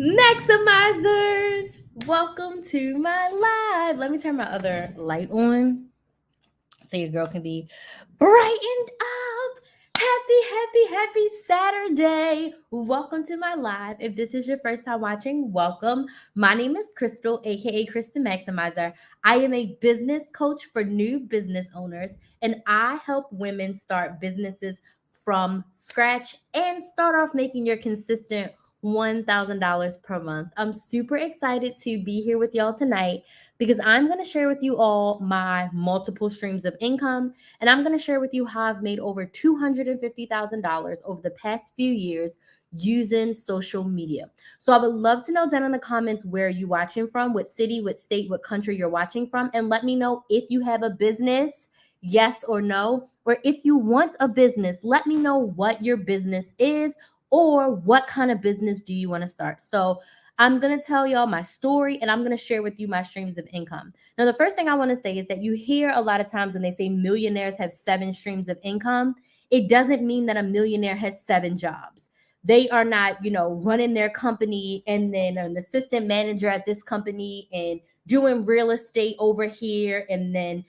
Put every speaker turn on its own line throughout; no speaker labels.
Maximizers, welcome to my live. Let me turn my other light on so your girl can be brightened up. Happy Saturday. Welcome to my live. If this is your first time watching, welcome. My name is Crystal, aka Kristen Maximizer. I am a business coach for new business owners, and I help women start businesses from scratch and start off making your consistent $1,000 per month. I'm super excited to be here with y'all tonight because I'm going to share with you all my multiple streams of income, and I'm going to share with you how I've made over $250,000 over the past few years using social media. So I would love to know down in the comments where you're watching from, what city, what state, what country you're watching from, and let me know if you have a business, yes or no, or if you want a business, let me know what your business is or what kind of business do you want to start. So I'm going to tell y'all my story and I'm going to share with you my streams of income. Now, the first thing I want to say is that you hear a lot of times when they say millionaires have 7 streams of income, it doesn't mean that a millionaire has 7 jobs. They are not, running their company and then an assistant manager at this company and doing real estate over here and then,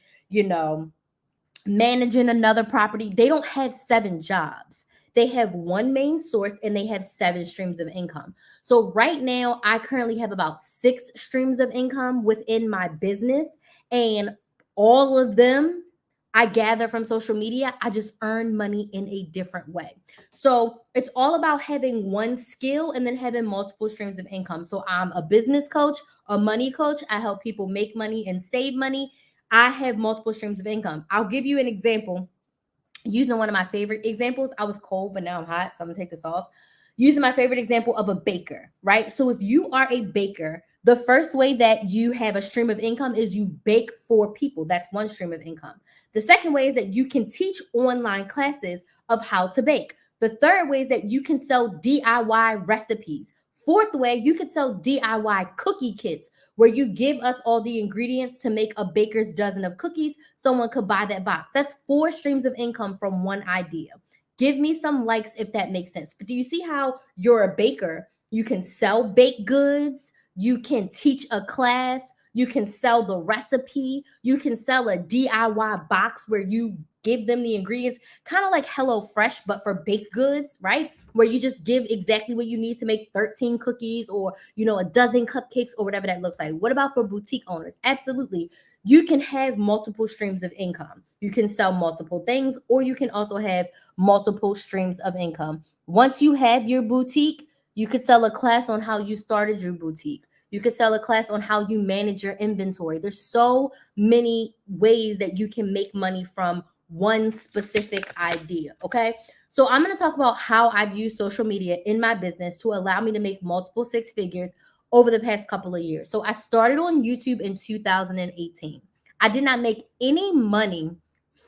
managing another property. They don't have 7 jobs. They have one main source and they have 7 streams of income. So right now, I currently have about 6 streams of income within my business, and all of them I gather from social media. I just earn money in a different way. So it's all about having one skill and then having multiple streams of income. So I'm a business coach, a money coach. I help people make money and save money. I have multiple streams of income. I'll give you an example. Using one of my favorite examples, I was cold, but now I'm hot, so I'm gonna take this off. Using my favorite example of a baker, right? So if you are a baker, the first way that you have a stream of income is you bake for people. That's one stream of income. The second way is that you can teach online classes of how to bake. The third way is that you can sell DIY recipes. Fourth way, you could sell DIY cookie kits where you give us all the ingredients to make a baker's dozen of cookies. Someone could buy that box. That's 4 streams of income from one idea. Give me some likes if that makes sense. But do you see how you're a baker? You can sell baked goods, you can teach a class, you can sell the recipe, you can sell a DIY box where you give them the ingredients, kind of like HelloFresh, but for baked goods, right? Where you just give exactly what you need to make 13 cookies or, a dozen cupcakes or whatever that looks like. What about for boutique owners? Absolutely. You can have multiple streams of income. You can sell multiple things, or you can also have multiple streams of income. Once you have your boutique, you could sell a class on how you started your boutique. You could sell a class on how you manage your inventory. There's so many ways that you can make money from one specific idea, okay? So I'm going to talk about how I've used social media in my business to allow me to make multiple 6 figures over the past couple of years. So I started on YouTube in 2018. I did not make any money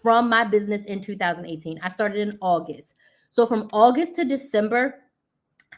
from my business in 2018. I started in August. So from August to December,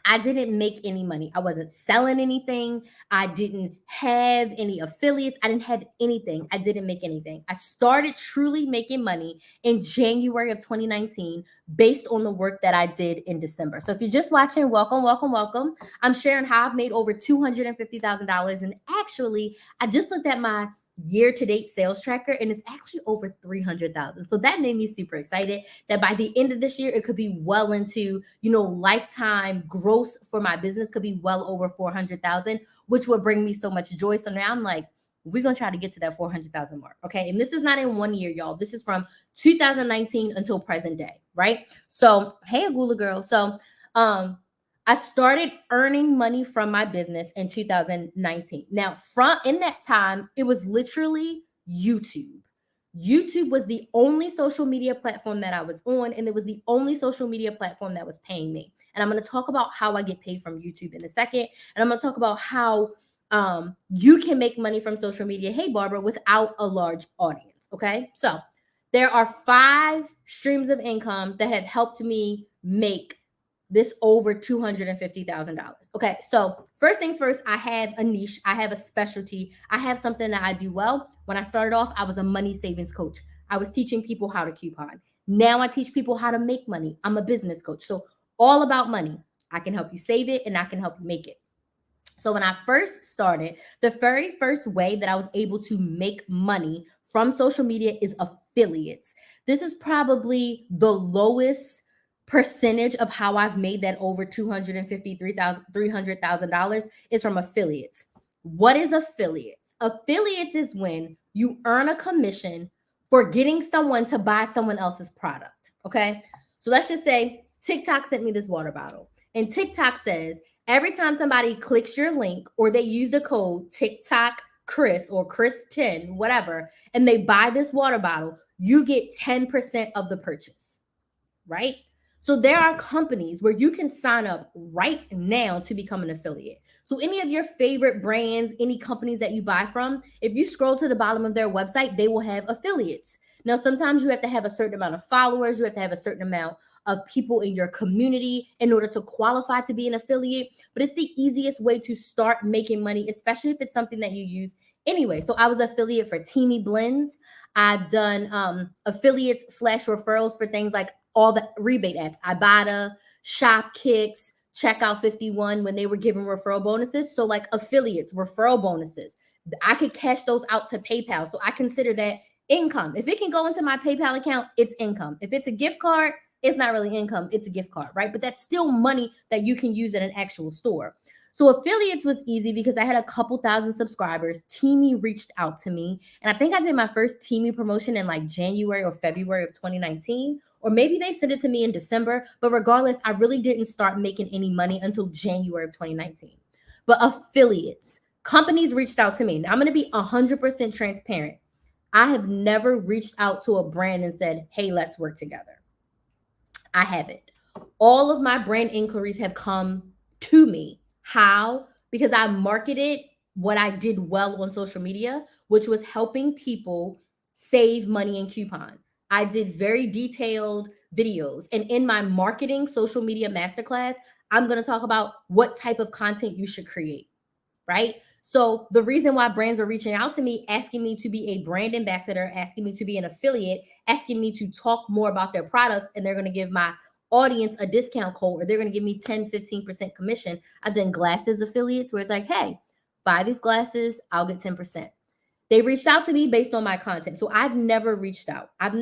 I didn't make any money. I wasn't selling anything. I didn't have any affiliates. I didn't have anything. I didn't make anything. I started truly making money in January of 2019 based on the work that I did in December. So if you're just watching, welcome, welcome, welcome. I'm sharing how I've made over $250,000. And actually, I just looked at my year-to-date sales tracker and it's actually over 300,000. So that made me super excited that by the end of this year, it could be well into, lifetime gross for my business could be well over 400,000, which would bring me so much joy. So now I'm like, we're going to try to get to that 400,000 mark. Okay. And this is not in 1 year, y'all. This is from 2019 until present day. Right. So, hey, Agula girl. So, I started earning money from my business in 2019. Now, in that time, it was literally YouTube. YouTube was the only social media platform that I was on, and it was the only social media platform that was paying me. And I'm going to talk about how I get paid from YouTube in a second. And I'm going to talk about how you can make money from social media, hey, Barbara, without a large audience. Okay. So there are 5 streams of income that have helped me make this over $250,000. Okay, so first things first, I have a niche, I have a specialty, I have something that I do well. When I started off, I was a money savings coach. I was teaching people how to coupon. Now I teach people how to make money. I'm a business coach. So all about money. I can help you save it and I can help you make it. So when I first started, the very first way that I was able to make money from social media is affiliates. This is probably the lowest percentage of how I've made that over $300,000 is from affiliates. What is affiliates? Affiliates is when you earn a commission for getting someone to buy someone else's product. Okay. So let's just say TikTok sent me this water bottle, and TikTok says, every time somebody clicks your link or they use the code TikTok Krys or Krys10, whatever, and they buy this water bottle, you get 10% of the purchase, right? So there are companies where you can sign up right now to become an affiliate. So any of your favorite brands, any companies that you buy from, if you scroll to the bottom of their website, they will have affiliates. Now, sometimes you have to have a certain amount of followers, you have to have a certain amount of people in your community in order to qualify to be an affiliate, but it's the easiest way to start making money, especially if it's something that you use anyway. So I was affiliate for Teamy Blends. I've done affiliates / referrals for things like all the rebate apps, Ibotta, Shopkicks, Checkout 51, when they were giving referral bonuses. So like affiliates, referral bonuses, I could cash those out to PayPal. So I consider that income. If it can go into my PayPal account, it's income. If it's a gift card, it's not really income, it's a gift card, right? But that's still money that you can use at an actual store. So affiliates was easy because I had a couple thousand subscribers. Teamy reached out to me, and I think I did my first Teamy promotion in like January or February of 2019, or maybe they sent it to me in December. But regardless, I really didn't start making any money until January of 2019. But affiliates, companies reached out to me. Now I'm going to be 100% transparent. I have never reached out to a brand and said, hey, let's work together. I haven't. All of my brand inquiries have come to me. How? Because I marketed what I did well on social media, which was helping people save money and coupon. I did very detailed videos. And in my marketing social media masterclass, I'm going to talk about what type of content you should create, right? So the reason why brands are reaching out to me, asking me to be a brand ambassador, asking me to be an affiliate, asking me to talk more about their products, and they're going to give my audience a discount code, or they're going to give me 10-15% commission. I've done glasses affiliates where it's like, hey, buy these glasses, I'll get 10%. They reached out to me based on my content. So I've never reached out. I've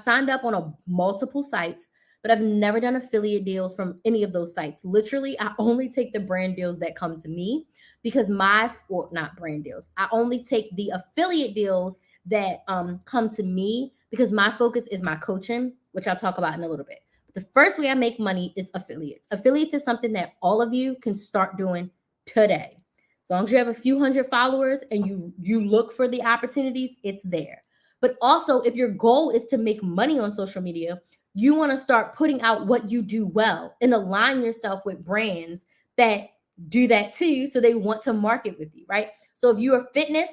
signed up on multiple sites, but I've never done affiliate deals from any of those sites. Literally, I only take the brand deals that come to me, because not brand deals. I only take the affiliate deals that come to me, because my focus is my coaching, which I'll talk about in a little bit. But the first way I make money is affiliates. Affiliates is something that all of you can start doing today. As long as you have a few hundred followers and you look for the opportunities, it's there. But also, if your goal is to make money on social media, you want to start putting out what you do well and align yourself with brands that do that too, so they want to market with you, right? So if you are fitness,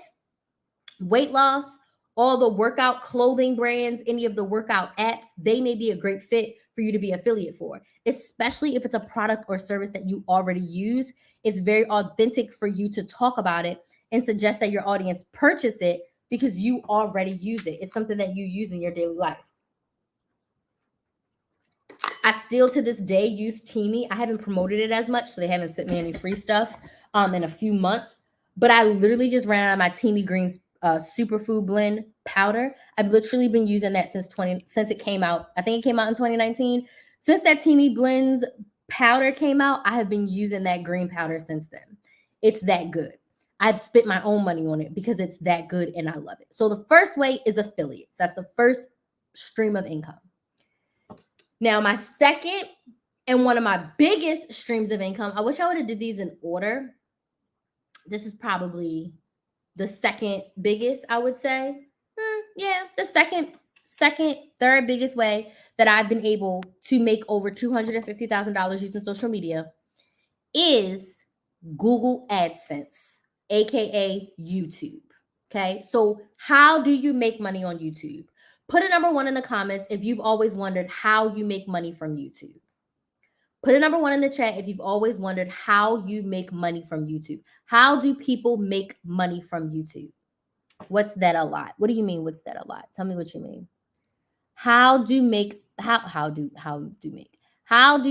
weight loss, all the workout clothing brands, any of the workout apps, they may be a great fit for you to be affiliate for, especially if it's a product or service that you already use. It's very authentic for you to talk about it and suggest that your audience purchase it because you already use it. It's something that you use in your daily life. I still to this day use Teamy. I haven't promoted it as much, so they haven't sent me any free stuff in a few months. But I literally just ran out of my Teamy Greens superfood blend powder. I've literally been using that since it came out. I think it came out in 2019. Since that Teamy Blends powder came out, I have been using that green powder since then. It's that good. I've spent my own money on it because it's that good and I love it. So the first way is affiliates. That's the first stream of income. Now, my second and one of my biggest streams of income, I wish I would have did these in order. This is probably the second biggest, I would say. The third biggest way that I've been able to make over $250,000 using social media is Google AdSense, aka YouTube. Okay, so how do you make money on YouTube? Put a number 1 in the comments if you've always wondered how you make money from YouTube. Put a number 1 in the chat if you've always wondered how you make money from YouTube. How do people make money from YouTube? What's that a lot? What do you mean, what's that a lot? Tell me what you mean. How do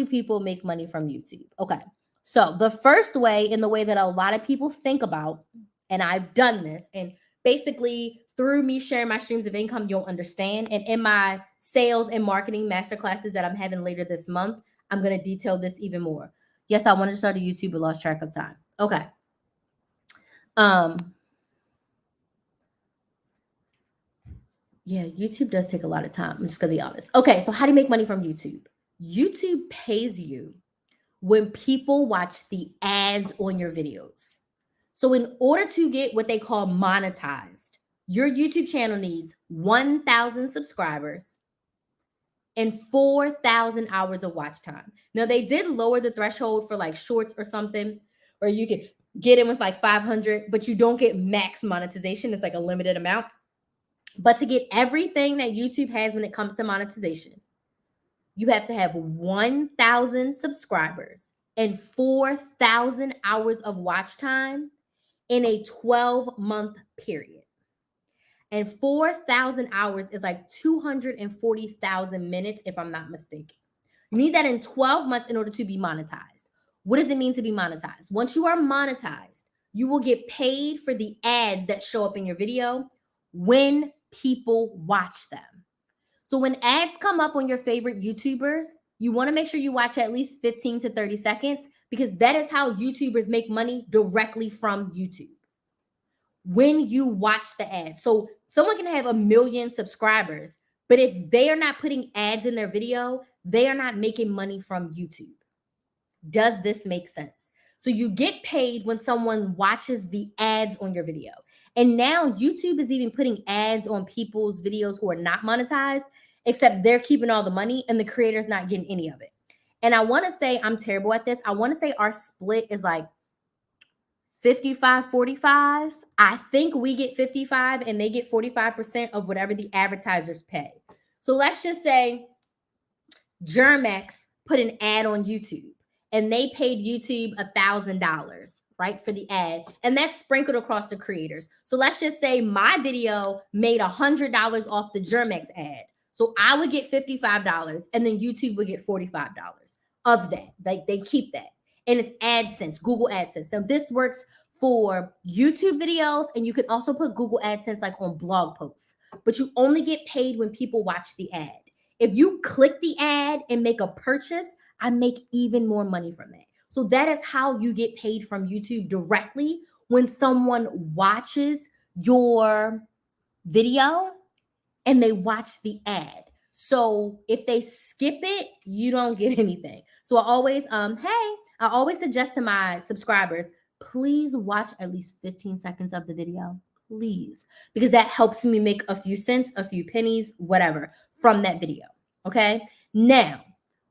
people make money from YouTube? Okay. So the first way, in the way that a lot of people think about, and I've done this, and basically through me sharing my streams of income, you'll understand. And in my sales and marketing masterclasses that I'm having later this month, I'm going to detail this even more. Yes, I wanted to start a YouTube, but lost track of time. Okay. Yeah, YouTube does take a lot of time. I'm just going to be honest. Okay, so how do you make money from YouTube? YouTube pays you when people watch the ads on your videos. So in order to get what they call monetized, your YouTube channel needs 1,000 subscribers and 4,000 hours of watch time. Now, they did lower the threshold for like shorts or something, or you could get in with like 500, but you don't get max monetization. It's like a limited amount. But to get everything that YouTube has when it comes to monetization, you have to have 1,000 subscribers and 4,000 hours of watch time in a 12-month period. And 4,000 hours is like 240,000 minutes, if I'm not mistaken. You need that in 12 months in order to be monetized. What does it mean to be monetized? Once you are monetized, you will get paid for the ads that show up in your video when people watch them. So when ads come up on your favorite YouTubers, you want to make sure you watch at least 15 to 30 seconds, because that is how YouTubers make money directly from YouTube. When you watch the ads. So someone can have 1 million subscribers, but if they are not putting ads in their video, they are not making money from YouTube. Does this make sense? So you get paid when someone watches the ads on your video. And now YouTube is even putting ads on people's videos who are not monetized, except they're keeping all the money and the creator's not getting any of it. And I want to say, I'm terrible at this. I want to say our split is like 55-45. I think we get 55 and they get 45% of whatever the advertisers pay. So let's just say Germex put an ad on YouTube and they paid YouTube $1,000, right, for the ad. And that's sprinkled across the creators. So let's just say my video made $100 off the Germex ad. So I would get $55 and then YouTube would get $45 of that. Like they keep that. And it's AdSense, Google AdSense. Now this works for YouTube videos, and you could also put Google AdSense like on blog posts, but you only get paid when people watch the ad. If you click the ad and make a purchase, I make even more money from that. So that is how you get paid from YouTube directly, when someone watches your video and they watch the ad. So if they skip it, you don't get anything. So I always suggest to my subscribers, please watch at least 15 seconds of the video, please, because that helps me make a few cents, a few pennies, whatever, from that video. Okay. Now,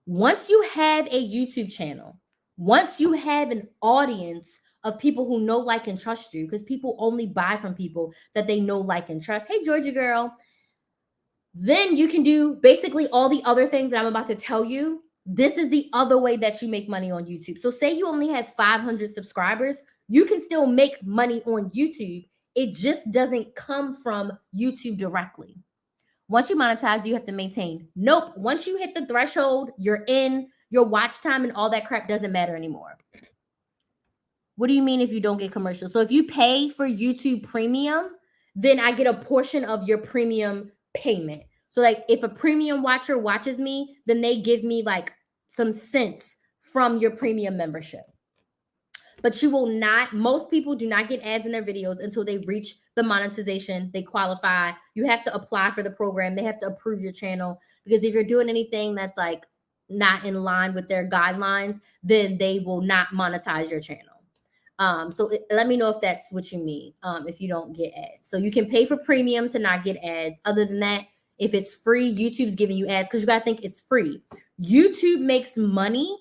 once you have a YouTube channel, once you have an audience of people who know, like, and trust you, because people only buy from people that they know, like, and trust. Hey, Georgia girl. Then you can do basically all the other things that I'm about to tell you. This is the other way that you make money on YouTube. So say you only have 500 subscribers, you can still make money on YouTube. It just doesn't come from YouTube directly. Once you monetize, you have to maintain. Nope. Once you hit the threshold, you're in. Your watch time and all that crap doesn't matter anymore. What do you mean if you don't get commercials? So if you pay for YouTube Premium, then I get a portion of your premium payment. So like if a premium watcher watches me, then they give me like some cents from your premium membership. But you will not, most people do not get ads in their videos until they reach the monetization, they qualify. You have to apply for the program. They have to approve your channel, because if you're doing anything that's like not in line with their guidelines, then they will not monetize your channel. Let me know if that's what you mean, if you don't get ads. So you can pay for premium to not get ads. Other than that, if it's free, YouTube's giving you ads, because you got to think it's free. YouTube makes money.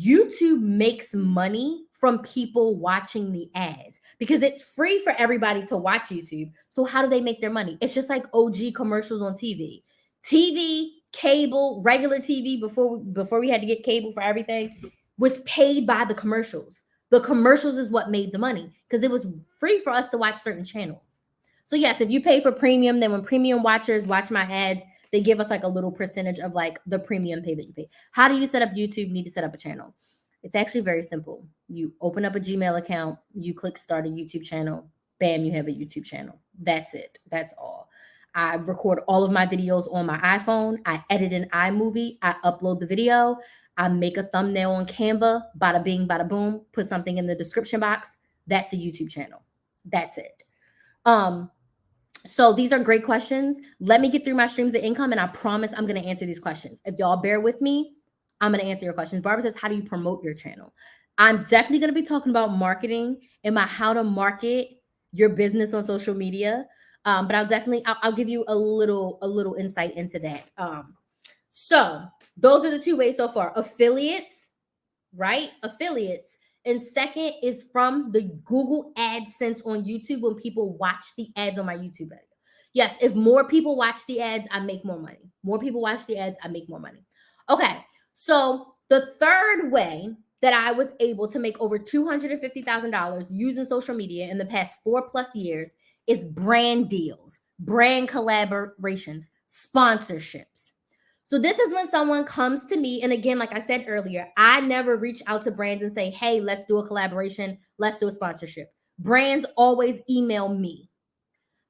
YouTube makes money from people watching the ads, because it's free for everybody to watch YouTube. So how do they make their money? It's just like OG commercials on TV. TV, cable, regular TV before we had to get cable for everything was paid by the commercials. The commercials is what made the money, because it was free for us to watch certain channels. So yes, if you pay for premium, then when premium watchers watch my ads, they give us like a little percentage of like the premium pay that you pay. How do you set up YouTube? You need to set up a channel. It's actually very simple. You open up a Gmail account, you click start a YouTube channel, bam, you have a YouTube channel. That's it. That's all. I record all of my videos on my iPhone. I edit in iMovie. I upload the video. I make a thumbnail on Canva, bada bing, bada boom, put something in the description box. That's a YouTube channel. That's it. So these are great questions. Let me get through my streams of income, and I promise I'm going to answer these questions. If y'all bear with me, I'm going to answer your questions. Barbara says, how do you promote your channel? I'm definitely going to be talking about marketing and my how to market your business on social media. But I'll give you a little insight into that. So those are the two ways so far. Affiliates, right? Affiliates. And second is from the Google AdSense on YouTube when people watch the ads on my YouTube video. Yes, if more people watch the ads, I make more money. More people watch the ads, I make more money. Okay, so the third way that I was able to make over $250,000 using social media in the past 4+ years is brand deals, brand collaborations, sponsorships. So this is when someone comes to me, and again, like I said earlier, I never reach out to brands and say, hey, let's do a collaboration, let's do a sponsorship. Brands always email me.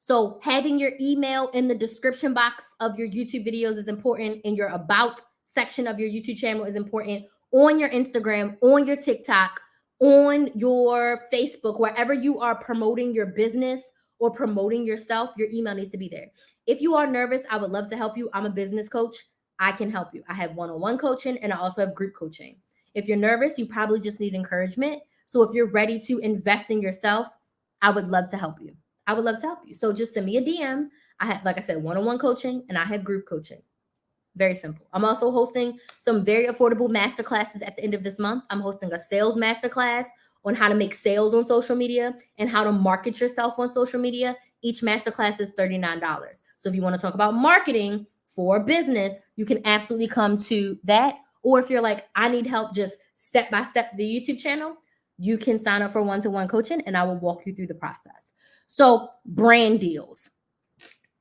So having your email in the description box of your YouTube videos is important, in your about section of your YouTube channel is important, on your Instagram, on your TikTok, on your Facebook, wherever you are promoting your business or promoting yourself, your email needs to be there. If you are nervous, I would love to help you. I'm a business coach. I can help you. I have one-on-one coaching, and I also have group coaching. If you're nervous, you probably just need encouragement. So if you're ready to invest in yourself, I would love to help you. I would love to help you. So just send me a DM. I have, like I said, one-on-one coaching, and I have group coaching. Very simple. I'm also hosting some very affordable masterclasses at the end of this month. I'm hosting a sales masterclass on how to make sales on social media and how to market yourself on social media. Each masterclass is $39. So if you want to talk about marketing for business, you can absolutely come to that. Or if you're like, I need help just step by step the YouTube channel, you can sign up for one-to-one coaching, and I will walk you through the process. So brand deals.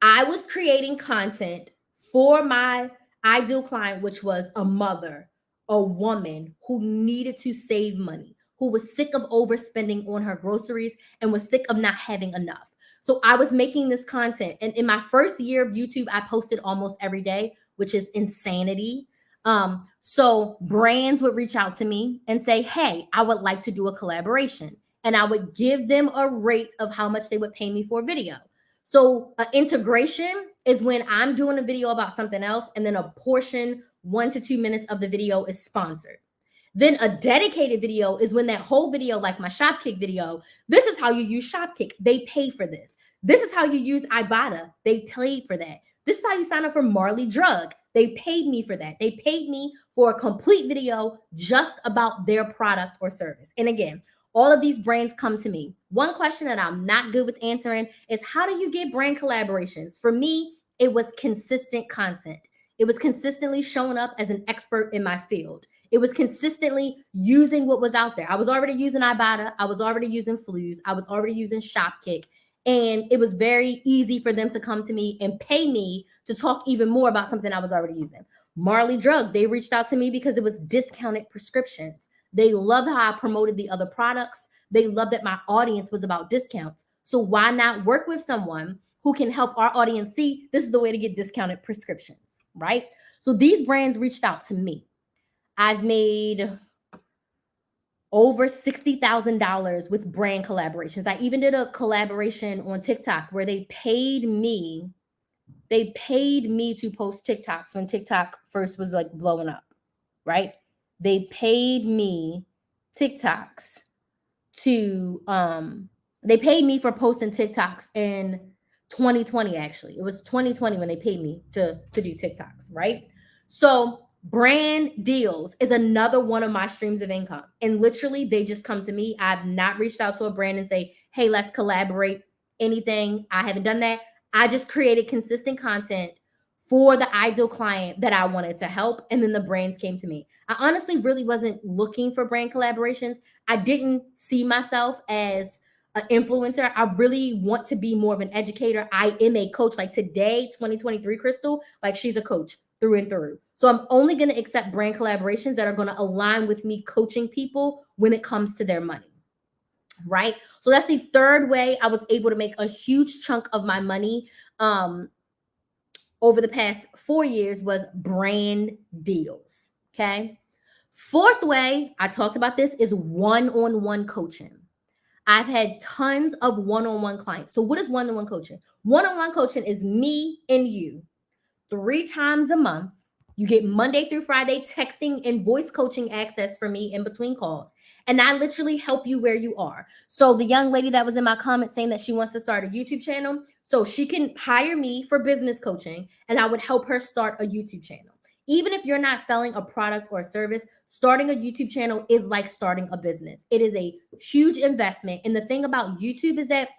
I was creating content for my ideal client, which was a mother, a woman who needed to save money, who was sick of overspending on her groceries and was sick of not having enough. So I was making this content. And in my first year of YouTube, I posted almost every day, which is insanity. So brands would reach out to me and say, hey, I would like to do a collaboration. And I would give them a rate of how much they would pay me for a video. So integration is when I'm doing a video about something else, and then a portion, 1 to 2 minutes of the video is sponsored. Then a dedicated video is when that whole video, like my Shopkick video, this is how you use Shopkick. They pay for this. This is how you use Ibotta. They paid for that. This is how you sign up for Marley Drug. They paid me for that. They paid me for a complete video just about their product or service. And again, all of these brands come to me. One question that I'm not good with answering is, how do you get brand collaborations? For me, it was consistent content. It was consistently showing up as an expert in my field. It was consistently using what was out there. I was already using Ibotta. I was already using Flues. I was already using Shopkick. And it was very easy for them to come to me and pay me to talk even more about something I was already using. Marley Drug, they reached out to me because it was discounted prescriptions. They loved how I promoted the other products. They loved that my audience was about discounts. So why not work with someone who can help our audience see this is the way to get discounted prescriptions, right? So these brands reached out to me. I've made over $60,000 with brand collaborations. I even did a collaboration on TikTok where they paid me to post TikToks when TikTok first was like blowing up, right? They paid me TikToks they paid me for posting TikToks in 2020, actually. It was 2020 when they paid me to do TikToks, right? So brand deals is another one of my streams of income. And literally, they just come to me. I've not reached out to a brand and say, hey, let's collaborate, anything. I haven't done that. I just created consistent content for the ideal client that I wanted to help. And then the brands came to me. I honestly really wasn't looking for brand collaborations. I didn't see myself as an influencer. I really want to be more of an educator. I am a coach. Like today, 2023, Crystal, like she's a coach through and through. So I'm only going to accept brand collaborations that are going to align with me coaching people when it comes to their money. Right? So that's the third way I was able to make a huge chunk of my money over the past 4 years was brand deals. Okay. Fourth way, I talked about this, is one-on-one coaching. I've had tons of one-on-one clients. So what is one-on-one coaching? One-on-one coaching is me and you 3 times a month. You get Monday through Friday texting and voice coaching access for me in between calls. And I literally help you where you are. So the young lady that was in my comments saying that she wants to start a YouTube channel, so she can hire me for business coaching and I would help her start a YouTube channel. Even if you're not selling a product or a service, starting a YouTube channel is like starting a business. It is a huge investment. And the thing about YouTube is that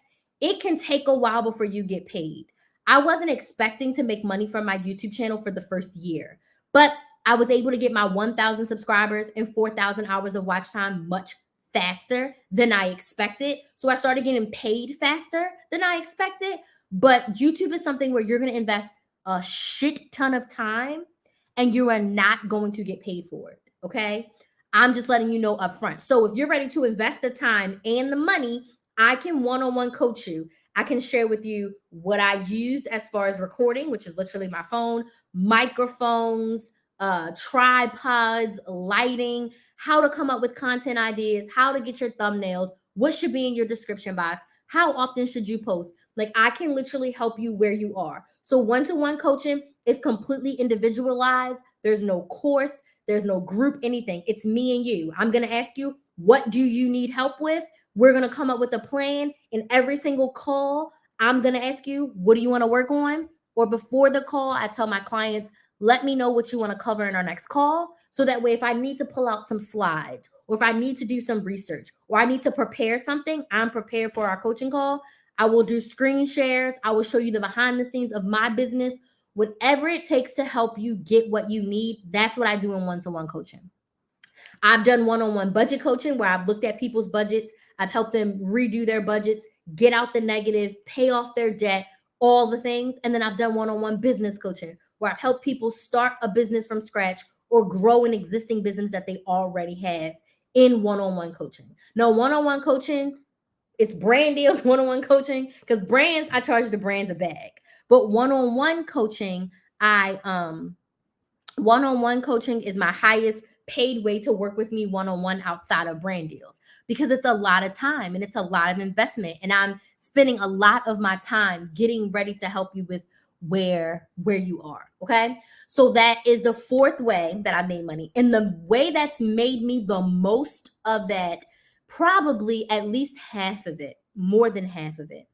it can take a while before you get paid. I wasn't expecting to make money from my YouTube channel for the first year, but I was able to get my 1,000 subscribers and 4,000 hours of watch time much faster than I expected. So I started getting paid faster than I expected. But YouTube is something where you're going to invest a shit ton of time and you are not going to get paid for it. Okay. I'm just letting you know up front. So if you're ready to invest the time and the money, I can one-on-one coach you. I can share with you what I used as far as recording, which is literally my phone, microphones, tripods, lighting, how to come up with content ideas, how to get your thumbnails, what should be in your description box, how often should you post. Like I can literally help you where you are. So one-to-one coaching is completely individualized. There's no course, there's no group, anything. It's me and you. I'm going to ask you, what do you need help with? We're going to come up with a plan. In every single call, I'm going to ask you, what do you want to work on? Or before the call, I tell my clients, let me know what you want to cover in our next call. So that way, if I need to pull out some slides, or if I need to do some research, or I need to prepare something, I'm prepared for our coaching call. I will do screen shares. I will show you the behind the scenes of my business. Whatever it takes to help you get what you need, that's what I do in one-to-one coaching. I've done one-on-one budget coaching where I've looked at people's budgets. I've helped them redo their budgets, get out the negative, pay off their debt, all the things. And then I've done one-on-one business coaching where I've helped people start a business from scratch or grow an existing business that they already have in one-on-one coaching. Now, one-on-one coaching, it's brand deals, one-on-one coaching, because brands, I charge the brands a bag. But one-on-one coaching, one-on-one coaching is my highest paid way to work with me one-on-one outside of brand deals, because it's a lot of time and it's a lot of investment. And I'm spending a lot of my time getting ready to help you with where you are. Okay. So that is the fourth way that I made money. And the way that's made me the most of that, probably at least half of it, more than half of it,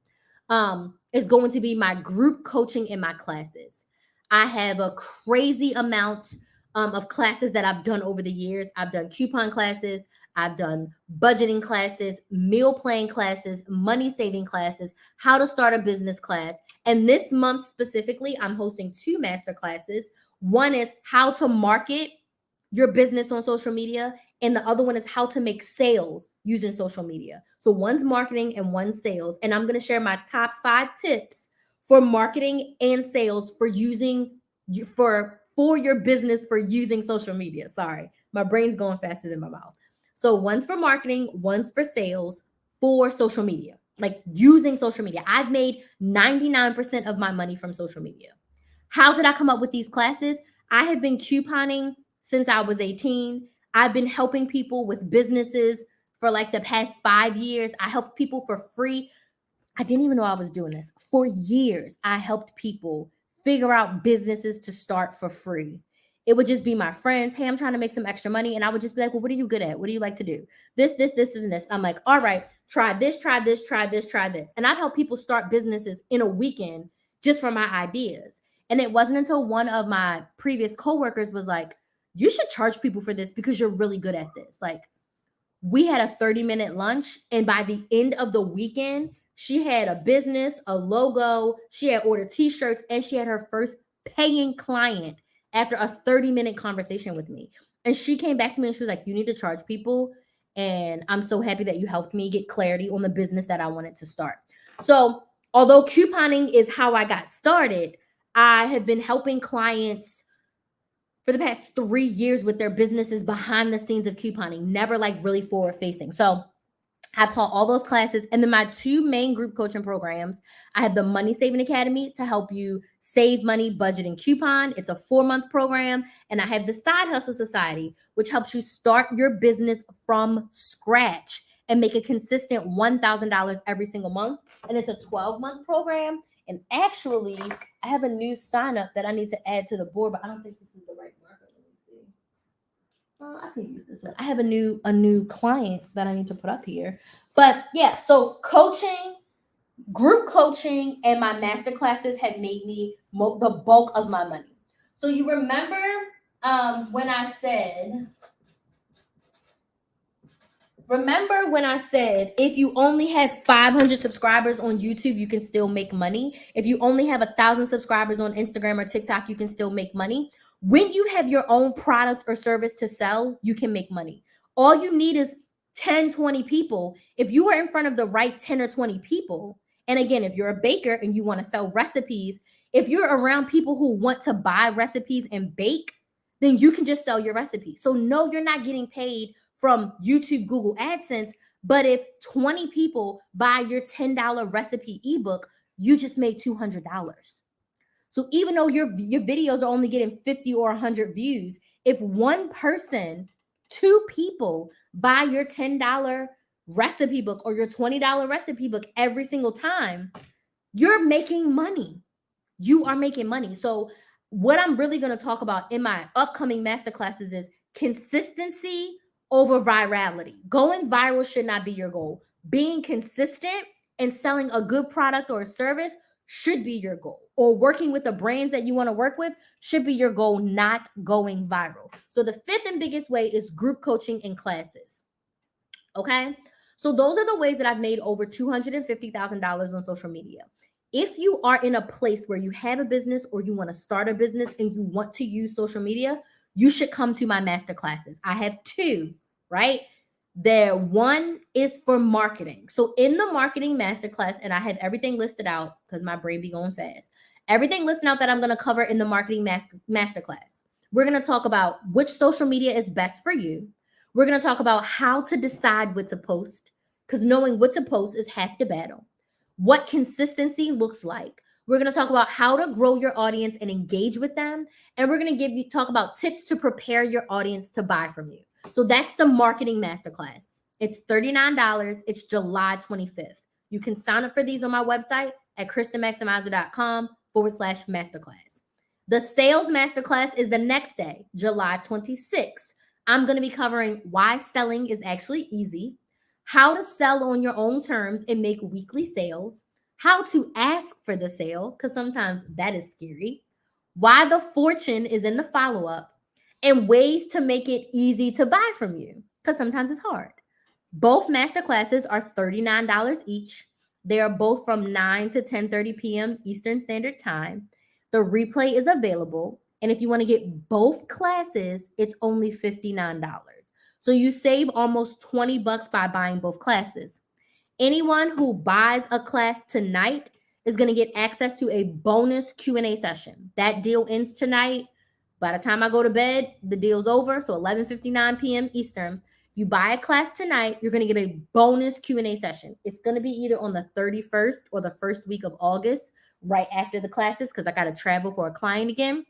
is going to be my group coaching in my classes. I have a crazy amount of classes that I've done over the years. I've done coupon classes. I've done budgeting classes, meal plan classes, money saving classes, how to start a business class. And this month specifically, I'm hosting 2 master classes. One is how to market your business on social media, and the other one is how to make sales using social media. So one's marketing and one's sales. And I'm going to share my top 5 tips for marketing and sales for using for your business for using social media. Sorry, my brain's going faster than my mouth. So one's for marketing, one's for sales for social media, like using social media. I've made 99% of my money from social media. How did I come up with these classes? I have been couponing since I was 18. I've been helping people with businesses for like the past 5 years. I helped people for free. I didn't even know I was doing this. For years, I helped people figure out businesses to start for free. It would just be my friends. Hey, I'm trying to make some extra money. And I would just be like, well, what are you good at? What do you like to do? This, and this. I'm like, all right, try this, try this, try this, try this. And I've helped people start businesses in a weekend just from my ideas. And it wasn't until one of my previous coworkers was like, you should charge people for this because you're really good at this. Like, we had a 30-minute lunch. And by the end of the weekend, she had a business, a logo, she had ordered t-shirts, and she had her first paying client after a 30-minute conversation with me. And she came back to me and she was like, you need to charge people. And I'm so happy that you helped me get clarity on the business that I wanted to start. So although couponing is how I got started, I have been helping clients for the past 3 years with their businesses behind the scenes of couponing, never like really forward facing. So I taught all those classes. And then my two main group coaching programs, I have the Money Saving Academy to help you save money, budget, and coupon. It's a 4-month program. And I have the Side Hustle Society, which helps you start your business from scratch and make a consistent $1,000 every single month. And it's a 12-month program. And actually, I have a new sign up that I need to add to the board, but I don't think this is the right marker. Let me see. I can use this one. I have a new client that I need to put up here. But yeah, so coaching, group coaching, and my master classes have made me the bulk of my money. So you remember when I said, if you only have 500 subscribers on YouTube, you can still make money. If you only have 1,000 subscribers on Instagram or TikTok, you can still make money. When you have your own product or service to sell, you can make money. All you need is 10, 20 people. If you are in front of the right 10 or 20 people, and again, if you're a baker and you want to sell recipes, if you're around people who want to buy recipes and bake, then you can just sell your recipes. So no, you're not getting paid from YouTube, Google AdSense, but if 20 people buy your $10 recipe ebook, you just made $200. So even though your videos are only getting 50 or 100 views, if one person, 2 people buy your $10 recipe book or your $20 recipe book every single time, you're making money. You are making money. So what I'm really going to talk about in my upcoming masterclasses is consistency over virality. Going viral should not be your goal. Being consistent and selling a good product or a service should be your goal. Or working with the brands that you want to work with should be your goal, not going viral. So the 5th and biggest way is group coaching and classes. Okay? So those are the ways that I've made over $250,000 on social media. If you are in a place where you have a business or you want to start a business and you want to use social media, you should come to my master classes. I have 2, right? One is for marketing. So in the marketing masterclass, and I have everything listed out because my brain be going fast. Everything listed out that I'm going to cover in the marketing masterclass. We're going to talk about which social media is best for you. We're going to talk about how to decide what to post, because knowing what to post is half the battle. What consistency looks like. We're going to talk about how to grow your audience and engage with them. And we're going to talk about tips to prepare your audience to buy from you. So that's the marketing masterclass. It's $39. It's July 25th. You can sign up for these on my website at KristenMaximizer.com/masterclass. The sales masterclass is the next day, July 26th. I'm going to be covering why selling is actually easy, how to sell on your own terms and make weekly sales, how to ask for the sale, because sometimes that is scary, why the fortune is in the follow-up, and ways to make it easy to buy from you, because sometimes it's hard. Both masterclasses are $39 each. They are both from 9 to 10:30 p.m. Eastern Standard Time. The replay is available. And if you want to get both classes, it's only $59. So you save almost $20 by buying both classes. Anyone who buys a class tonight is going to get access to a bonus Q&A session. That deal ends tonight. By the time I go to bed, the deal's over. So 11:59 p.m. Eastern. If you buy a class tonight, you're going to get a bonus Q&A session. It's going to be either on the 31st or the first week of August, right after the classes, because I got to travel for a client again.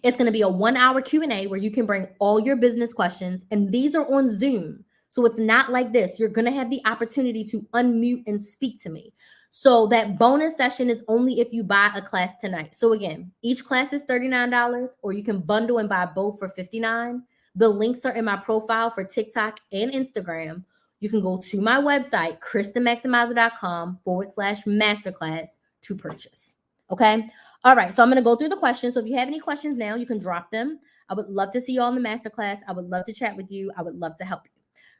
It's going to be a 1-hour Q&A where you can bring all your business questions, and these are on Zoom. So it's not like this. You're going to have the opportunity to unmute and speak to me. So that bonus session is only if you buy a class tonight. So again, each class is $39, or you can bundle and buy both for $59. The links are in my profile for TikTok and Instagram. You can go to my website, KristenMaximizer.com/masterclass to purchase. Okay. All right. So I'm going to go through the questions. So if you have any questions now, you can drop them. I would love to see you all in the masterclass. I would love to chat with you. I would love to help you.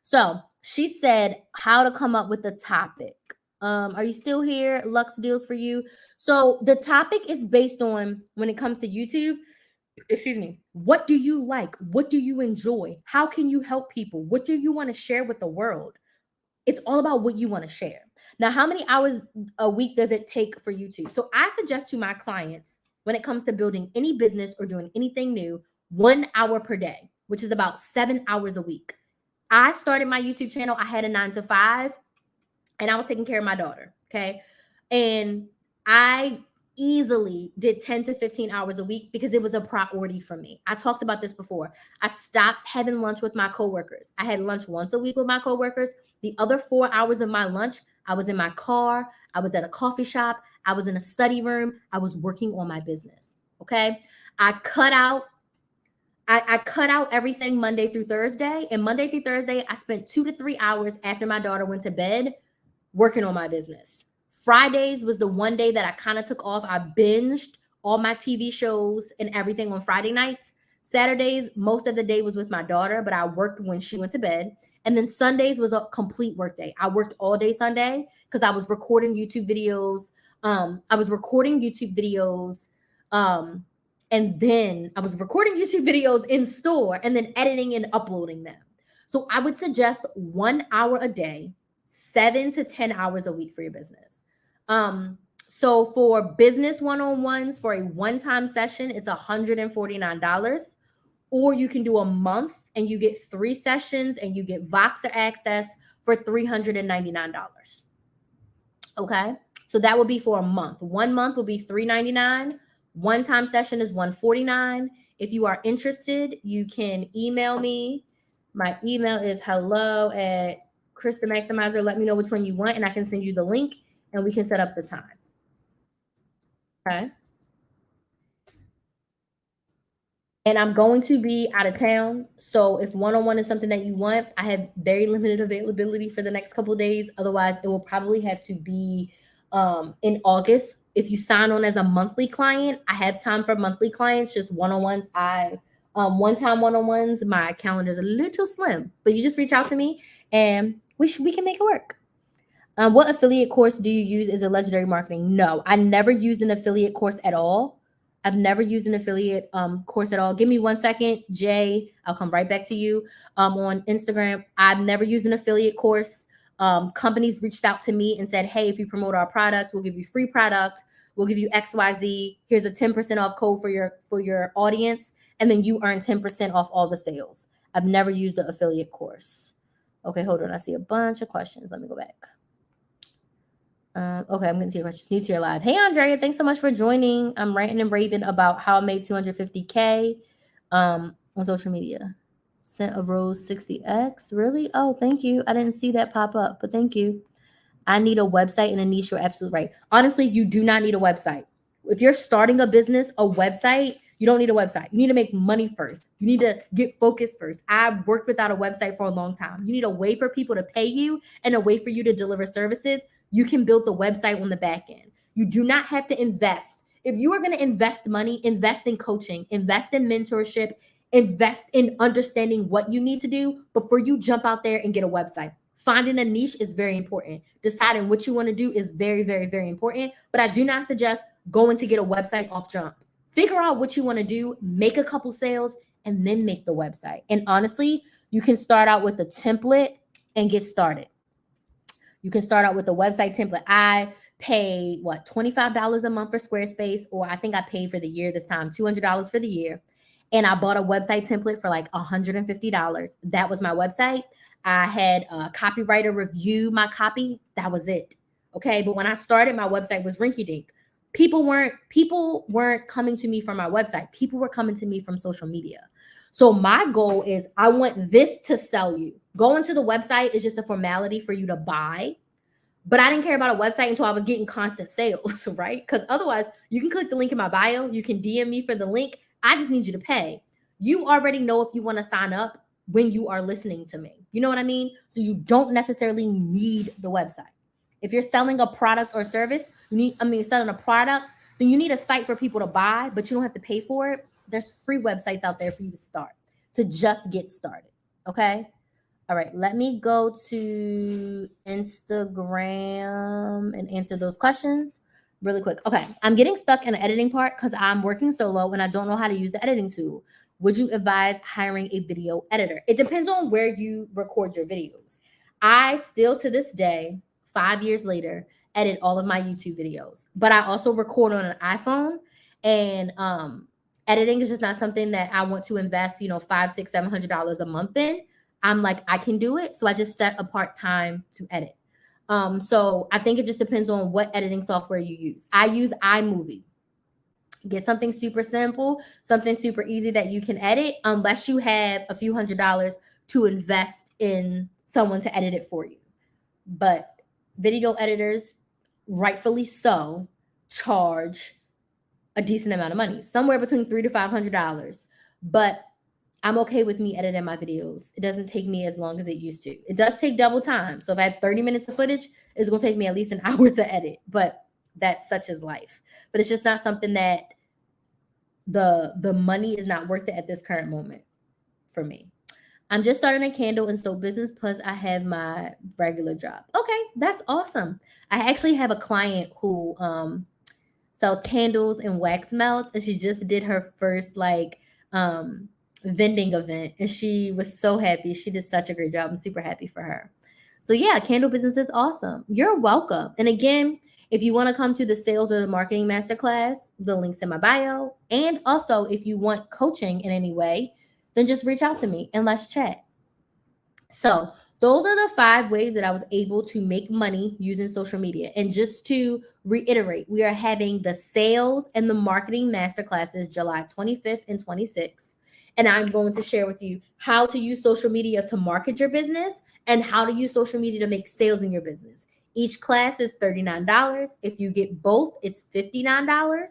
So she said how to come up with the topic. Are you still here? Lux Deals for You. So the topic is based on, when it comes to YouTube, what do you like? What do you enjoy? How can you help people? What do you want to share with the world? It's all about what you want to share. Now, how many hours a week does it take for YouTube? So I suggest to my clients, when it comes to building any business or doing anything new, 1 hour per day, which is about 7 hours a week. I started my YouTube channel. I had a 9 to 5 and I was taking care of my daughter. Okay. And I easily did 10 to 15 hours a week because it was a priority for me. I talked about this before. I stopped having lunch with my coworkers. I had lunch once a week with my coworkers. The other 4 hours of my lunch, I was in my car. I was at a coffee shop. I was in a study room. I was working on my business. Okay. I cut out everything Monday through Thursday. And Monday through Thursday, I spent 2 to 3 hours after my daughter went to bed working on my business. Fridays was the one day that I kind of took off. I binged all my TV shows and everything on Friday nights. Saturdays, most of the day was with my daughter, but I worked when she went to bed. And then Sundays was a complete work day. I worked all day Sunday because I was recording YouTube videos. And then I was recording YouTube videos in store and then editing and uploading them. So I would suggest 1 hour a day, 7 to 10 hours a week for your business. So for business one-on-ones for a one-time session, it's $149. Or you can do a month and you get 3 sessions and you get Voxer access for $399. Okay. So that would be for a month. 1 month will be $399. One-time session is $149. If you are interested, you can email me. My email is hello@Krys the Maximizer. Let me know which one you want and I can send you the link and we can set up the time. Okay. And I'm going to be out of town. So if one-on-one is something that you want, I have very limited availability for the next couple of days. Otherwise, it will probably have to be in August. If you sign on as a monthly client, I have time for monthly clients, just one-on-ones. One-time one-on-ones, my calendar is a little slim, but you just reach out to me and we can make it work. What affiliate course do you use as a legendary marketing? No, I never used an affiliate course at all. I've never used an affiliate course at all. Give me 1 second, Jay. I'll come right back to you on Instagram. I've never used an affiliate course. Companies reached out to me and said, hey, if you promote our product, we'll give you free product. We'll give you XYZ. Here's a 10% off code for your audience. And then you earn 10% off all the sales. I've never used the affiliate course. Okay, hold on. I see a bunch of questions. Let me go back. Okay, I'm going to see your questions. New to your live. Hey, Andrea, thanks so much for joining. I'm ranting and raving about how I made 250K on social media. Sent a Rose 60X. Really? Oh, thank you. I didn't see that pop up, but thank you. I need a website and a niche. You're absolutely right. Honestly, you do not need a website. If you're starting a business, a website, you don't need a website. You need to make money first. You need to get focused first. I've worked without a website for a long time. You need a way for people to pay you and a way for you to deliver services. You can build the website on the back end. You do not have to invest. If you are going to invest money, invest in coaching, invest in mentorship, invest in understanding what you need to do before you jump out there and get a website. Finding a niche is very important. Deciding what you want to do is very, very, very important. But I do not suggest going to get a website off jump. Figure out what you want to do, make a couple sales, and then make the website. And honestly, you can start out with a template and get started. You can start out with a website template. I pay $25 a month for Squarespace, or I think I paid for the year this time, $200 for the year. And I bought a website template for like $150. That was my website. I had a copywriter review my copy. That was it. Okay. But when I started, my website was rinky dink. People weren't coming to me from my website. People were coming to me from social media. So my goal is I want this to sell you. Going to the website is just a formality for you to buy. But I didn't care about a website until I was getting constant sales, right? Because otherwise, you can click the link in my bio. You can DM me for the link. I just need you to pay. You already know if you want to sign up when you are listening to me. You know what I mean? So you don't necessarily need the website. If you're selling a product or service, you're selling a product, then you need a site for people to buy, but you don't have to pay for it. There's free websites out there for you to start, to just get started. Okay. All right. Let me go to Instagram and answer those questions really quick. Okay. I'm getting stuck in the editing part because I'm working solo and I don't know how to use the editing tool. Would you advise hiring a video editor? It depends on where you record your videos. I still to this day, 5 years later, edit all of my YouTube videos, but I also record on an iPhone and Editing is just not something that I want to invest, $500, $600, $700 a month in. I'm like, I can do it. So I just set apart time to edit. So I think it just depends on what editing software you use. I use iMovie. Get something super simple, something super easy that you can edit, unless you have a few $100s to invest in someone to edit it for you. But video editors, rightfully so, charge a decent amount of money, somewhere between $300 to $500. But I'm okay with me editing my videos. It doesn't take me as long as it used to. It does take double time. So if I have 30 minutes of footage, it's going to take me at least an hour to edit. But that's such as life. But it's just not something that the money is not worth it at this current moment for me. I'm just starting a candle and soap business, plus I have my regular job. Okay, that's awesome. I actually have a client who sells candles and wax melts, and she just did her first vending event, and she was so happy. She did such a great job. I'm super happy for her. So yeah, candle business is awesome. You're welcome. And again, if you want to come to the sales or the marketing masterclass, the link's in my bio. And also, if you want coaching in any way, then just reach out to me and let's chat. So those are the 5 ways that I was able to make money using social media. And just to reiterate, we are having the sales and the marketing masterclasses July 25th and 26th. And I'm going to share with you how to use social media to market your business and how to use social media to make sales in your business. Each class is $39. If you get both, it's $59.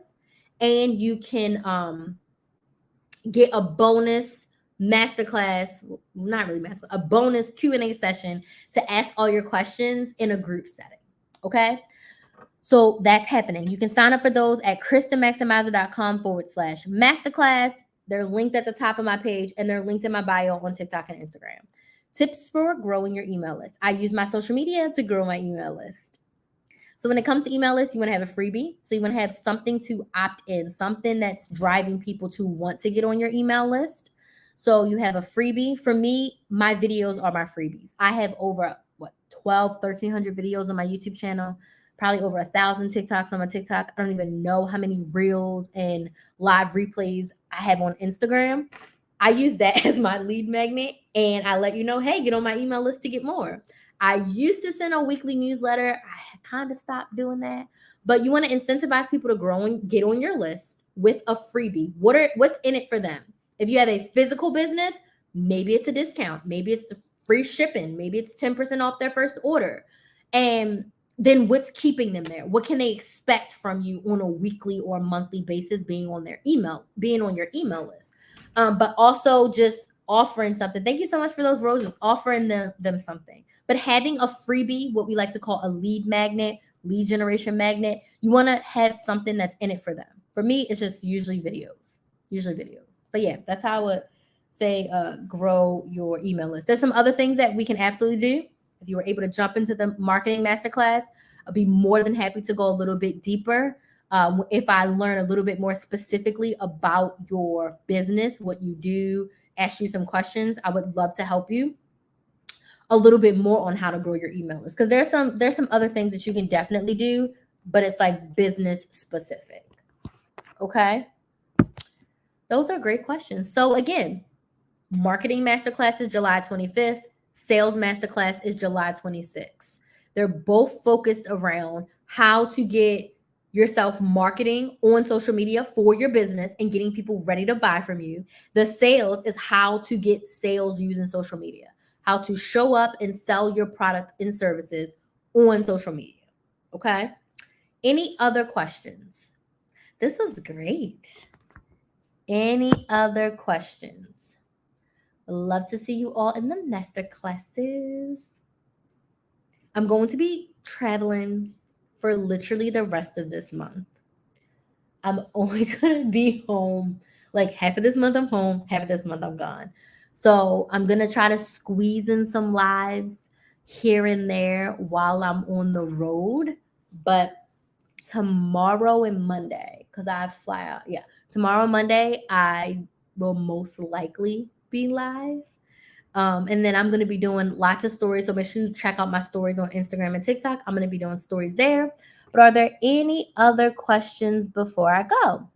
And you can get a bonus masterclass, not really masterclass, a bonus Q&A session to ask all your questions in a group setting. Okay. So that's happening. You can sign up for those at KrysTheMaximizer.com/masterclass. They're linked at the top of my page, and they're linked in my bio on TikTok and Instagram. Tips for growing your email list. I use my social media to grow my email list. So when it comes to email lists, you want to have a freebie. So you want to have something to opt in, something that's driving people to want to get on your email list. So you have a freebie. For me, my videos are my freebies. I have over 1,300 videos on my YouTube channel, probably over 1,000 TikToks on my TikTok. I don't even know how many reels and live replays I have on Instagram. I use that as my lead magnet, and I let you know, hey, get on my email list to get more. I used to send a weekly newsletter. I kind of stopped doing that. But you want to incentivize people to grow and get on your list with a freebie. What's in it for them? If you have a physical business, maybe it's a discount. Maybe it's the free shipping. Maybe it's 10% off their first order. And then what's keeping them there? What can they expect from you on a weekly or monthly basis being on your email list? But also just offering something. Thank you so much for those roses. Offering them something. But having a freebie, what we like to call a lead magnet, lead generation magnet, you want to have something that's in it for them. For me, it's just usually videos. But yeah, that's how I would say grow your email list. There's some other things that we can absolutely do. If you were able to jump into the marketing masterclass, I'll be more than happy to go a little bit deeper. If I learn a little bit more specifically about your business, what you do, ask you some questions, I would love to help you a little bit more on how to grow your email list. Because there's some other things that you can definitely do, but it's like business specific. Okay. Those are great questions. So again, marketing masterclass is July 25th. Sales masterclass is July 26th. They're both focused around how to get yourself marketing on social media for your business and getting people ready to buy from you. The sales is how to get sales using social media, how to show up and sell your product and services on social media. Okay. Any other questions? This was great. Any other questions? Love to see you all in the master classes. I'm going to be traveling for literally the rest of this month. I'm only going to be home, like half of this month I'm home, half of this month I'm gone. So I'm going to try to squeeze in some lives here and there while I'm on the road. But tomorrow and Monday, because I fly out. Yeah, tomorrow and Monday, I will most likely be live. And then I'm going to be doing lots of stories. So make sure you check out my stories on Instagram and TikTok. I'm going to be doing stories there. But are there any other questions before I go?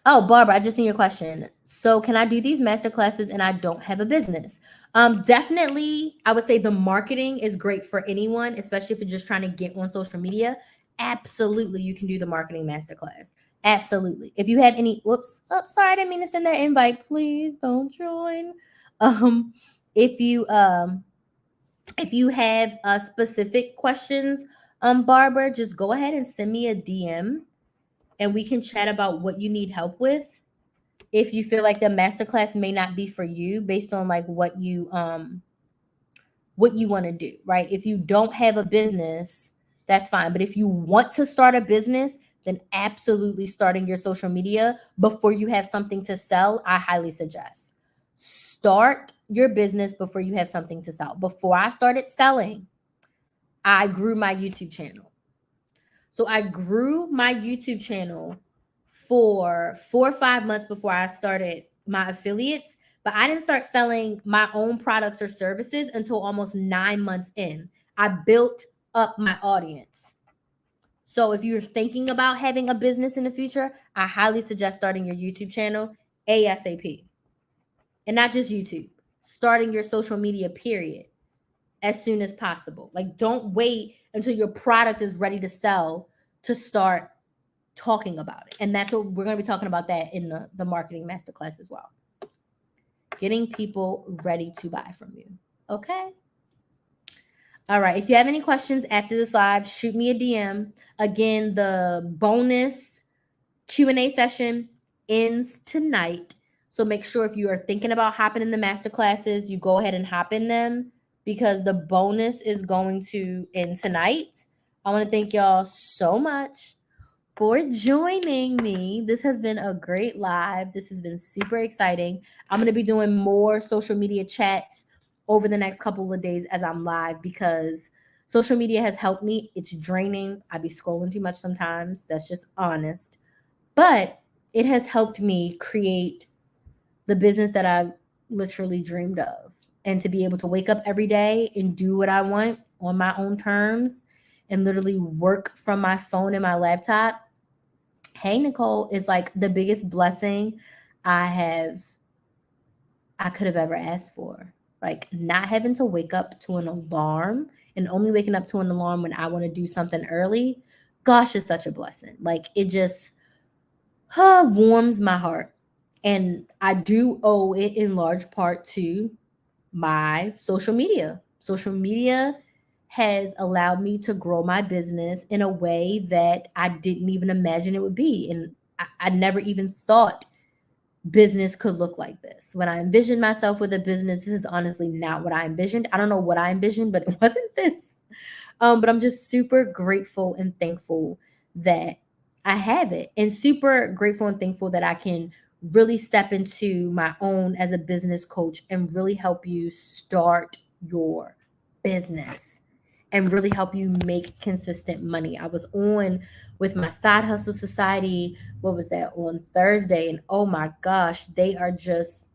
Oh, Barbara, I just seen your question. So, can I do these master classes and I don't have a business? Definitely, I would say the marketing is great for anyone, especially if you're just trying to get on social media. Absolutely, you can do the marketing masterclass. Absolutely. If you have any, whoops, oh, sorry, I didn't mean to send that invite. Please don't join. Um, if you have specific questions, Barbara, just go ahead and send me a DM and we can chat about what you need help with. If you feel like the masterclass may not be for you based on like what you want to do, right? If you don't have a business, that's fine. But if you want to start a business, then absolutely starting your social media before you have something to sell, I highly suggest. Start your business before you have something to sell. Before I started selling, I grew my YouTube channel. So I grew my YouTube channel for 4 or 5 months before I started my affiliates, but I didn't start selling my own products or services until almost 9 months in. I built up my audience. So if you're thinking about having a business in the future, I highly suggest starting your YouTube channel ASAP. And not just YouTube, starting your social media period as soon as possible. Like, don't wait until your product is ready to sell to start talking about it. And that's what we're going to be talking about, that in the marketing masterclass as well. Getting people ready to buy from you. Okay. All right. If you have any questions after this live, shoot me a DM. Again, the bonus Q&A session ends tonight. So make sure if you are thinking about hopping in the master classes, you go ahead and hop in them because the bonus is going to end tonight. I want to thank y'all so much for joining me. This has been a great live. This has been super exciting. I'm going to be doing more social media chats over the next couple of days as I'm live because social media has helped me. It's draining. I be scrolling too much sometimes. That's just honest. But it has helped me create the business that I've literally dreamed of. And to be able to wake up every day and do what I want on my own terms and literally work from my phone and my laptop. Hey, Nicole, is like the biggest blessing I could have ever asked for. Like, not having to wake up to an alarm and only waking up to an alarm when I want to do something early. Gosh, it's such a blessing. Like, it just warms my heart. And I do owe it in large part to my social media. Social media has allowed me to grow my business in a way that I didn't even imagine it would be. And I never even thought business could look like this. When I envisioned myself with a business, this is honestly not what I envisioned. I don't know what I envisioned, but it wasn't this. But I'm just super grateful and thankful that I have it, and super grateful and thankful that I can really step into my own as a business coach and really help you start your business and really help you make consistent money. I was on with my Side Hustle Society, what was that, on Thursday, and oh my gosh, they are just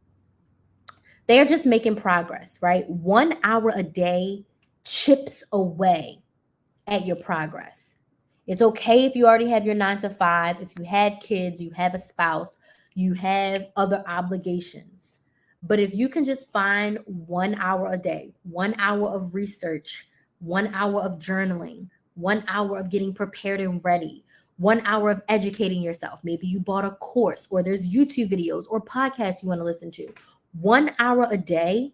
making progress, right? 1 hour a day chips away at your progress. It's okay if you already have your 9 to 5, if you have kids, you have a spouse, you have other obligations. But if you can just find 1 hour a day, 1 hour of research, 1 hour of journaling, 1 hour of getting prepared and ready, 1 hour of educating yourself. Maybe you bought a course or there's YouTube videos or podcasts you want to listen to. 1 hour a day,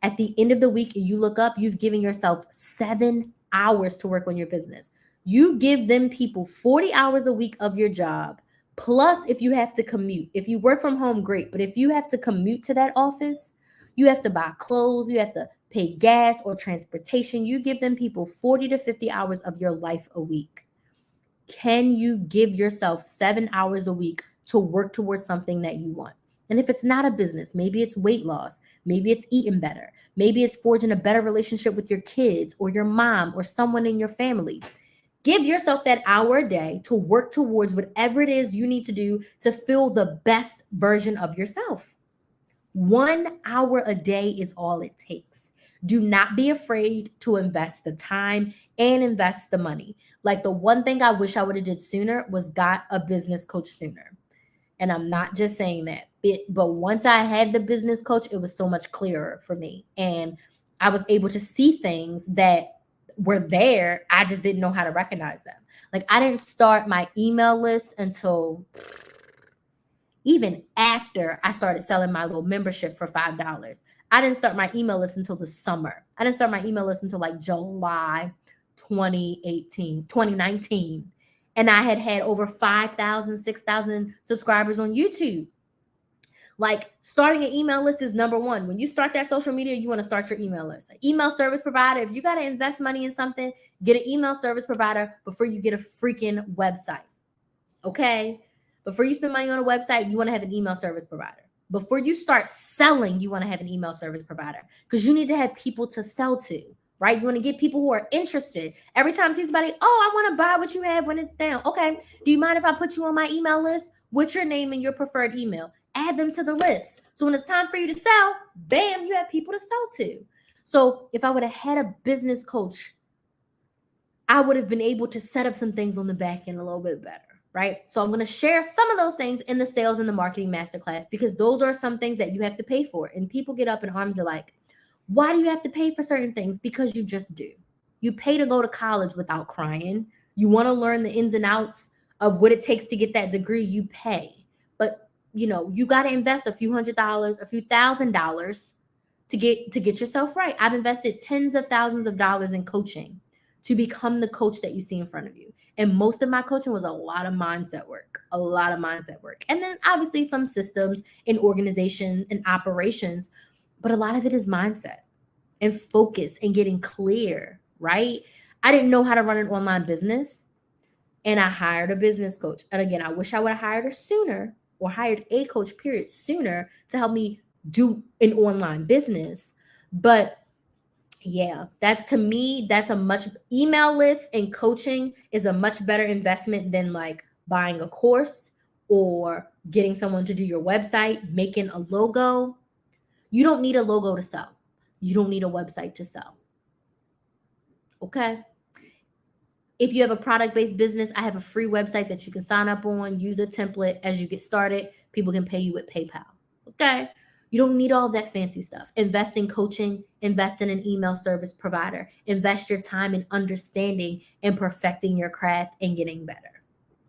at the end of the week, you look up, you've given yourself 7 hours to work on your business. You give them people 40 hours a week of your job. Plus, if you have to commute, if you work from home, great. But if you have to commute to that office, you have to buy clothes, you have to pay gas or transportation. You give them people 40 to 50 hours of your life a week. Can you give yourself 7 hours a week to work towards something that you want? And if it's not a business, maybe it's weight loss, maybe it's eating better, maybe it's forging a better relationship with your kids or your mom or someone in your family. Give yourself that hour a day to work towards whatever it is you need to do to feel the best version of yourself. 1 hour a day is all it takes. Do not be afraid to invest the time and invest the money. Like, the one thing I wish I would have did sooner was got a business coach sooner. And I'm not just saying that. But once I had the business coach, it was so much clearer for me. And I was able to see things that were there. I just didn't know how to recognize them. Like I didn't start my email list until even after I started selling my little membership for $5. I didn't start my email list until the summer. I didn't start my email list until like July 2019. And I had over 5,000, 6,000 subscribers on YouTube. Like starting an email list is number one. When you start that social media, you want to start your email list. An email service provider, if you got to invest money in something, get an email service provider before you get a freaking website. Okay? Before you spend money on a website, you want to have an email service provider. Before you start selling, you want to have an email service provider because you need to have people to sell to, right? You want to get people who are interested. Every time somebody, oh, I want to buy what you have when it's down. Okay. Do you mind if I put you on my email list? What's your name and your preferred email? Add them to the list. So when it's time for you to sell, bam, you have people to sell to. So if I would have had a business coach, I would have been able to set up some things on the back end a little bit better. Right? So I'm going to share some of those things in the sales and the marketing masterclass because those are some things that you have to pay for. And people get up in arms are like, why do you have to pay for certain things? Because you just do. You pay to go to college without crying. You want to learn the ins and outs of what it takes to get that degree, you pay. But, you got to invest a few $100s, a few $1,000s to get yourself right. I've invested tens of thousands of dollars in coaching to become the coach that you see in front of you. And most of my coaching was a lot of mindset work. And then obviously some systems and organization and operations, but a lot of it is mindset and focus and getting clear, right? I didn't know how to run an online business and I hired a business coach. And again, I wish I would have hired her sooner or hired a coach period sooner to help me do an online business. But yeah, that to me, that's a much email list and coaching is a much better investment than like buying a course or getting someone to do your website, making a logo. You don't need a logo to sell. You don't need a website to sell. Okay. If you have a product-based business, I have a free website that you can sign up on, use a template as you get started. People can pay you with PayPal. Okay. You don't need all that fancy stuff. Invest in coaching, invest in an email service provider, invest your time in understanding and perfecting your craft and getting better.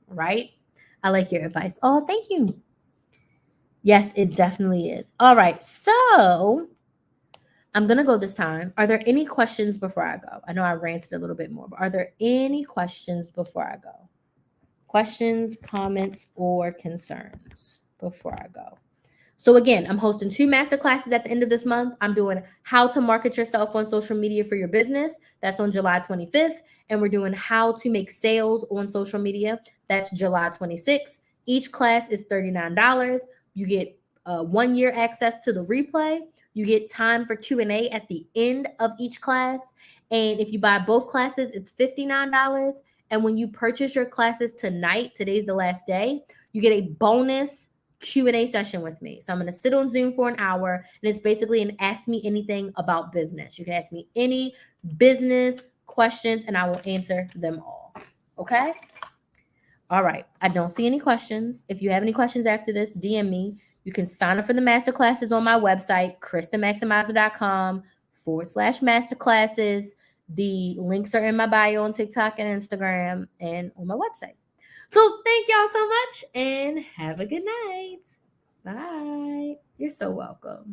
Right? I like your advice. Oh, thank you. Yes, it definitely is. All right. So I'm going to go this time. Are there any questions before I go? I know I ranted a little bit more, but are there any questions before I go? Questions, comments, or concerns before I go? So again, I'm hosting 2 masterclasses at the end of this month. I'm doing how to market yourself on social media for your business. That's on July 25th. And we're doing how to make sales on social media. That's July 26th. Each class is $39. You get 1 year access to the replay. You get time for Q&A at the end of each class. And if you buy both classes, it's $59. And when you purchase your classes tonight, today's the last day, you get a bonus Q&A session with me. So I'm going to sit on Zoom for an hour, and it's basically an ask me anything about business. You can ask me any business questions, and I will answer them all. Okay? All right. I don't see any questions. If you have any questions after this, DM me. You can sign up for the masterclasses on my website, KrysTheMaximizer.com/masterclasses. The links are in my bio on TikTok and Instagram and on my website. So thank y'all so much and have a good night. Bye. You're so welcome.